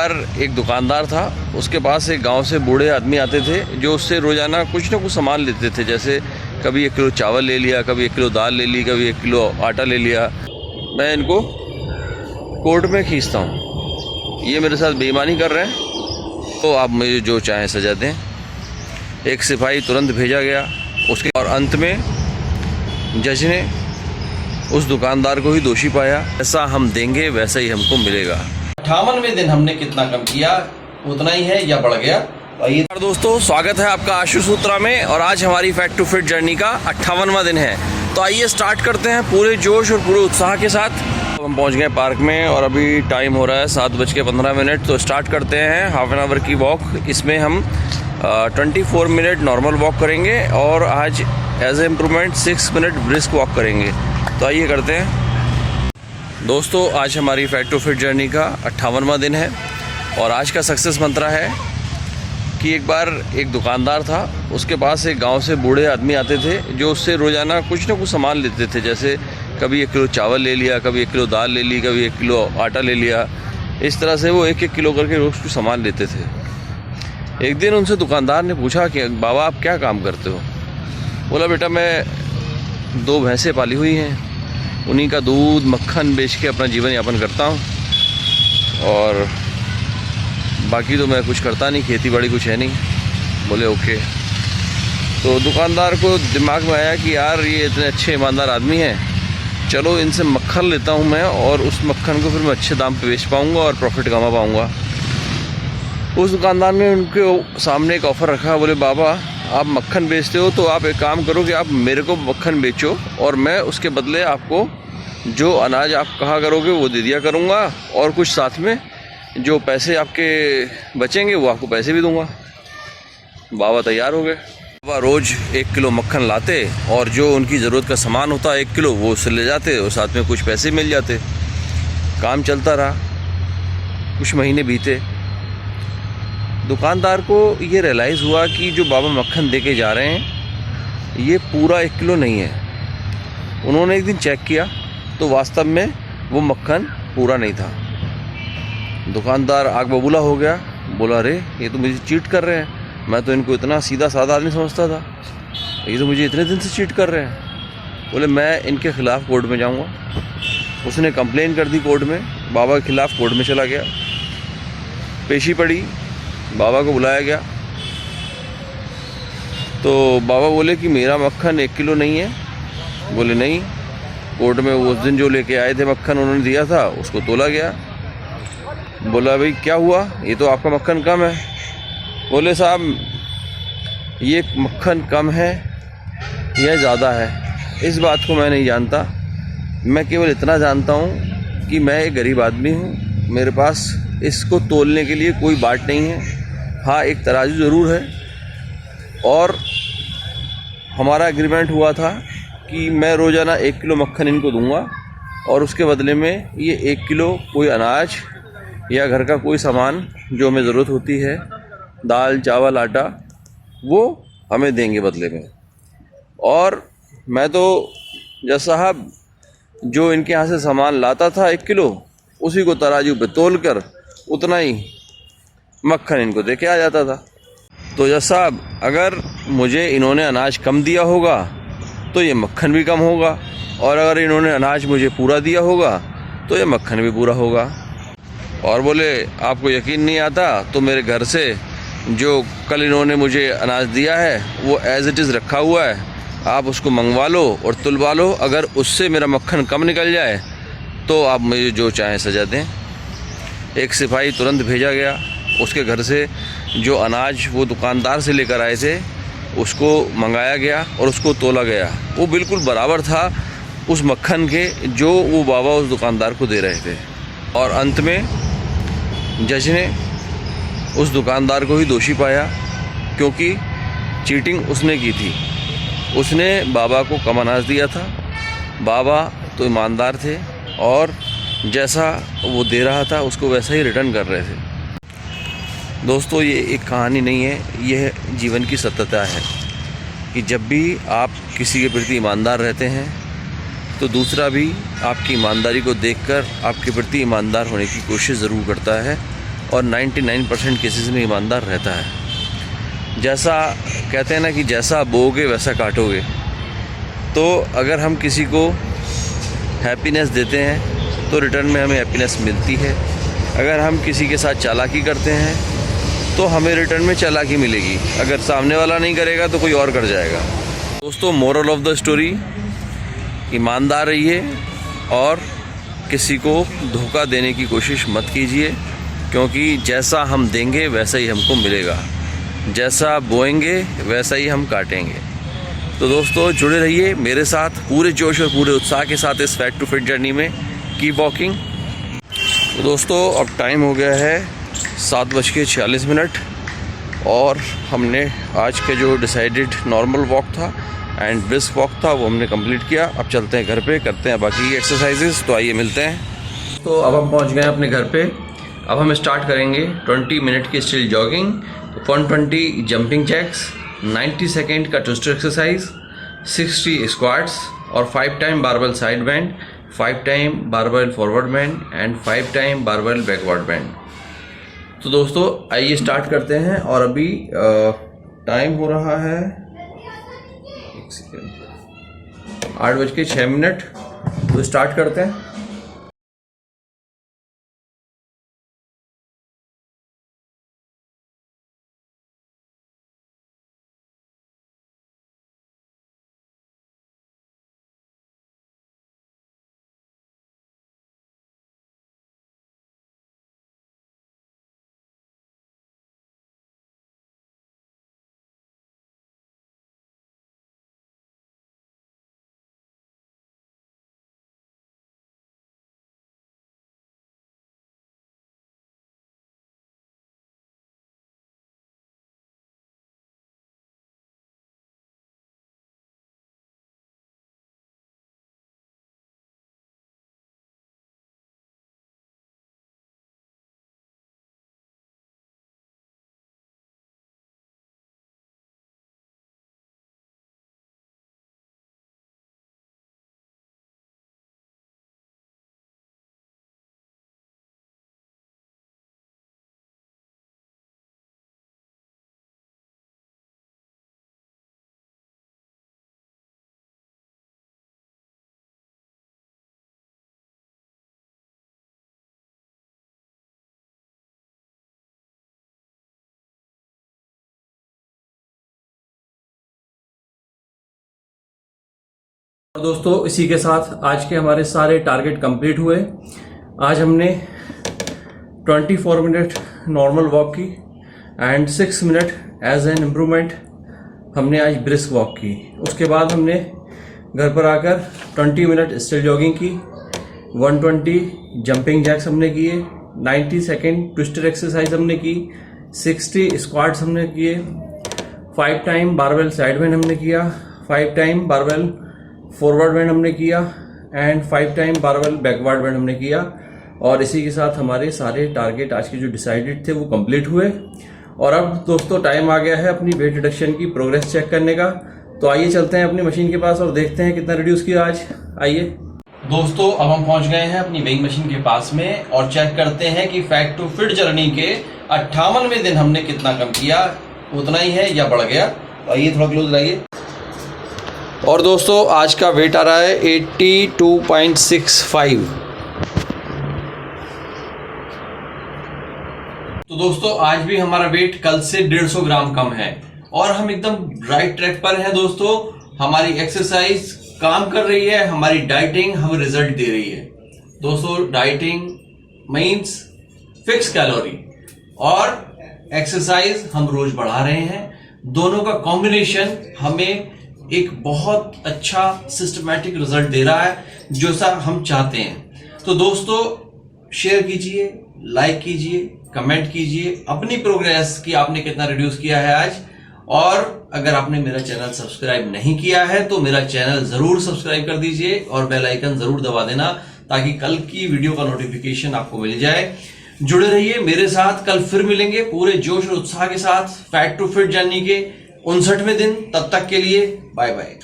पर एक दुकानदार था, उसके पास एक गांव से बूढ़े आदमी आते थे जो उससे रोज़ाना कुछ ना कुछ सामान लेते थे। जैसे कभी 1 किलो चावल ले लिया, कभी 1 किलो दाल ले ली, कभी 1 किलो आटा ले लिया। मैं इनको कोर्ट में खींचता हूँ, ये मेरे साथ बेईमानी कर रहे हैं, तो आप मुझे जो चाहें सजा दें। एक सिपाही तुरंत भेजा गया उसके, और अंत में जज ने उस दुकानदार को ही दोषी पाया। ऐसा हम देंगे वैसा ही हमको मिलेगा। 58वें दिन हमने कितना कम किया, उतना ही है या बढ़ गया? आइए दोस्तों, स्वागत है आपका आशु सूत्रा में, और आज हमारी फैट टू फिट जर्नी का 58वां दिन है। तो आइए स्टार्ट करते हैं पूरे जोश और पूरे उत्साह के साथ। हम पहुंच गए पार्क में और अभी टाइम हो रहा है 7:15। तो स्टार्ट करते हैं हाफ एन आवर की वॉक। इसमें हम 24 मिनट नॉर्मल वॉक करेंगे और आज as a improvement 6 minute brisk walk करेंगे। तो आइए करते हैं दोस्तों। आज हमारी फैट टू फिट जर्नी का 58वां दिन है और आज का सक्सेस मंत्रा है कि एक बार एक दुकानदार था, उसके पास एक गांव से बूढ़े आदमी आते थे जो उससे रोज़ाना कुछ ना कुछ सामान लेते थे। जैसे कभी 1 किलो चावल ले लिया, कभी 1 किलो दाल ले ली, कभी 1 किलो आटा ले लिया। इस तरह से वो 1-1 किलो करके रोज़ कुछ सामान लेते थे। एक दिन उनसे दुकानदार ने पूछा कि बाबा आप क्या काम करते हो? बोला बेटा मैं 2 भैंसें पाली हुई हैं, उन्हीं का दूध मक्खन बेच के अपना जीवन यापन करता हूँ, और बाकी तो मैं कुछ करता नहीं, खेती बाड़ी कुछ है नहीं। बोले ओके। तो दुकानदार को दिमाग में आया कि यार ये इतने अच्छे ईमानदार आदमी हैं, चलो इनसे मक्खन लेता हूँ मैं, और उस मक्खन को फिर मैं अच्छे दाम पे बेच पाऊँगा और प्रॉफिट कमा पाऊँगा। उस दुकानदार ने उनके सामने एक ऑफ़र रखा। बोले बाबा आप मक्खन बेचते हो तो आप एक काम करो कि आप मेरे को मक्खन बेचो और मैं उसके बदले आपको जो अनाज आप कहा करोगे वो दे दिया करूँगा, और कुछ साथ में जो पैसे आपके बचेंगे वो आपको पैसे भी दूंगा। बाबा तैयार हो गए। बाबा रोज़ 1 किलो मक्खन लाते और जो उनकी ज़रूरत का सामान होता 1 किलो वो उससे ले जाते और साथ में कुछ पैसे मिल जाते। काम चलता रहा, कुछ महीने बीते। दुकानदार को ये रियलाइज़ हुआ कि जो बाबा मक्खन दे के जा रहे हैं ये पूरा 1 किलो नहीं है। उन्होंने एक दिन चेक किया तो वास्तव में वो मक्खन पूरा नहीं था। दुकानदार आग बबूला हो गया, बोला अरे ये तो मुझे चीट कर रहे हैं, मैं तो इनको इतना सीधा साधा आदमी समझता था, ये तो मुझे इतने दिन से चीट कर रहे हैं। बोले मैं इनके ख़िलाफ़ कोर्ट में जाऊंगा। उसने कंप्लेन कर दी कोर्ट में, बाबा के ख़िलाफ़ कोर्ट में चला गया। पेशी पड़ी, बाबा को बुलाया गया तो बाबा बोले कि मेरा मक्खन 1 किलो नहीं है। बोले नहीं, कोर्ट में उस दिन जो लेके आए थे मक्खन उन्होंने दिया था उसको तोला गया। बोला भाई क्या हुआ, ये तो आपका मक्खन कम है। बोले साहब ये मक्खन कम है या ज़्यादा है इस बात को मैं नहीं जानता, मैं केवल इतना जानता हूँ कि मैं एक गरीब आदमी हूँ, मेरे पास इसको तोलने के लिए कोई बाट नहीं है। हाँ एक तराजू ज़रूर है, और हमारा एग्रीमेंट हुआ था कि मैं रोज़ाना 1 किलो मक्खन इनको दूंगा और उसके बदले में ये 1 किलो कोई अनाज या घर का कोई सामान जो हमें ज़रूरत होती है, दाल चावल आटा, वो हमें देंगे बदले में। और मैं तो जज साहब जो इनके यहाँ से सामान लाता था 1 किलो उसी को तराजू पे तोल कर उतना ही मक्खन इनको दे के आ जाता था। तो जज साहब अगर मुझे इन्होंने अनाज कम दिया होगा तो ये मक्खन भी कम होगा, और अगर इन्होंने अनाज मुझे पूरा दिया होगा तो ये मक्खन भी पूरा होगा। और बोले आपको यकीन नहीं आता तो मेरे घर से जो कल इन्होंने मुझे अनाज दिया है वो एज़ इट इज़ रखा हुआ है, आप उसको मंगवा लो और तुलवा लो, अगर उससे मेरा मक्खन कम निकल जाए तो आप मुझे जो चाहें सजा दें। एक सिपाही तुरंत भेजा गया उसके घर से, जो अनाज वो दुकानदार से लेकर आए थे उसको मंगाया गया और उसको तोला गया। वो बिल्कुल बराबर था उस मक्खन के जो वो बाबा उस दुकानदार को दे रहे थे। और अंत में जज ने उस दुकानदार को ही दोषी पाया, क्योंकि चीटिंग उसने की थी। उसने बाबा को कम अनाज दिया था, बाबा तो ईमानदार थे और जैसा वो दे रहा था उसको वैसा ही रिटर्न कर रहे थे। दोस्तों ये एक कहानी नहीं है, यह जीवन की सत्यता है कि जब भी आप किसी के प्रति ईमानदार रहते हैं तो दूसरा भी आपकी ईमानदारी को देखकर आपके प्रति ईमानदार होने की कोशिश ज़रूर करता है, और 99% केसेस में ईमानदार रहता है। जैसा कहते हैं ना कि जैसा बोओगे वैसा काटोगे। तो अगर हम किसी को हैप्पीनेस देते हैं तो रिटर्न में हमें हैप्पीनेस मिलती है। अगर हम किसी के साथ चालाकी करते हैं तो हमें रिटर्न में चालाकी मिलेगी। अगर सामने वाला नहीं करेगा तो कोई और कर जाएगा। दोस्तों, मोरल ऑफ द स्टोरी, ईमानदार रहिए और किसी को धोखा देने की कोशिश मत कीजिए, क्योंकि जैसा हम देंगे वैसा ही हमको मिलेगा, जैसा बोएंगे वैसा ही हम काटेंगे। तो दोस्तों, जुड़े रहिए मेरे साथ पूरे जोश और पूरे उत्साह के साथ इस फैट टू फिट जर्नी में। Keep walking. तो दोस्तों, अब टाइम हो गया है 7:46 और हमने आज के जो डिसाइडेड नॉर्मल वॉक था एंड ब्रिस्क वॉक था वो हमने कंप्लीट किया। अब चलते हैं घर पे, करते हैं बाकी एक्सरसाइजेस। तो आइए मिलते हैं। तो अब हम पहुंच गए अपने घर पे। अब हम स्टार्ट करेंगे 20 मिनट की still jogging, 120 jumping jacks, 90 second का ट्विस्टर एक्सरसाइज, 60 स्क्वाट्स और 5 time barbell side band, 5 time barbell forward band and 5 time barbell backward band. तो दोस्तों, आइए स्टार्ट करते हैं। और अभी टाइम हो रहा है 8:06। तो स्टार्ट करते हैं। दोस्तों, इसी के साथ आज के हमारे सारे टारगेट कंप्लीट हुए। आज हमने 24 मिनट नॉर्मल वॉक की and 6 minute as an improvement हमने आज ब्रिस्क वॉक की। उसके बाद हमने घर पर आकर 20 मिनट स्टिल जॉगिंग की, 120 जंपिंग जैक्स हमने किए, 90 सेकेंड ट्विस्टर एक्सरसाइज हमने की, 60 स्क्वाट्स हमने किए, 5 टाइम बारबेल साइड बैंड हमने किया, 5 टाइम बारबेल फॉरवर्ड बैंड हमने किया and 5 time barbell backward band हमने किया। और इसी के साथ हमारे सारे टारगेट आज के जो डिसाइडेड थे वो कंप्लीट हुए। और अब दोस्तों, टाइम आ गया है अपनी वेट रिडक्शन की प्रोग्रेस चेक करने का। तो आइए चलते हैं अपनी मशीन के पास और देखते हैं कितना रिड्यूस किया आज। आइए दोस्तों, अब हम पहुंच गए हैं अपनी वेइंग मशीन के पास में और चेक करते हैं कि फैट टू फिट जर्नी के 58वें दिन हमने कितना कम किया, उतना ही है या बढ़ गया। तो आइए थोड़ा क्लोज लाइए। और दोस्तों, आज का वेट आ रहा है 82.65। तो दोस्तों, आज भी हमारा वेट कल से 150 ग्राम कम है और हम एकदम राइट ट्रैक पर हैं। दोस्तों, हमारी एक्सरसाइज काम कर रही है, हमारी डाइटिंग हमें रिजल्ट दे रही है। दोस्तों, डाइटिंग मीन्स फिक्स कैलोरी और एक्सरसाइज हम रोज बढ़ा रहे हैं। दोनों का कॉम्बिनेशन हमें एक बहुत अच्छा सिस्टमैटिक रिजल्ट दे रहा है, जो सा हम चाहते हैं। तो दोस्तों, शेयर कीजिए, लाइक कीजिए, कमेंट कीजिए अपनी प्रोग्रेस कि आपने कितना रिड्यूस किया है आज। और अगर आपने मेरा चैनल सब्सक्राइब नहीं किया है तो मेरा चैनल जरूर सब्सक्राइब कर दीजिए और बेल आइकन जरूर दबा देना, ताकि कल की वीडियो का नोटिफिकेशन आपको मिल जाए। जुड़े रहिए मेरे साथ, कल फिर मिलेंगे पूरे जोश और उत्साह के साथ फैट टू फिट जर्नी के 59वें दिन। तब तक के लिए बाय बाय।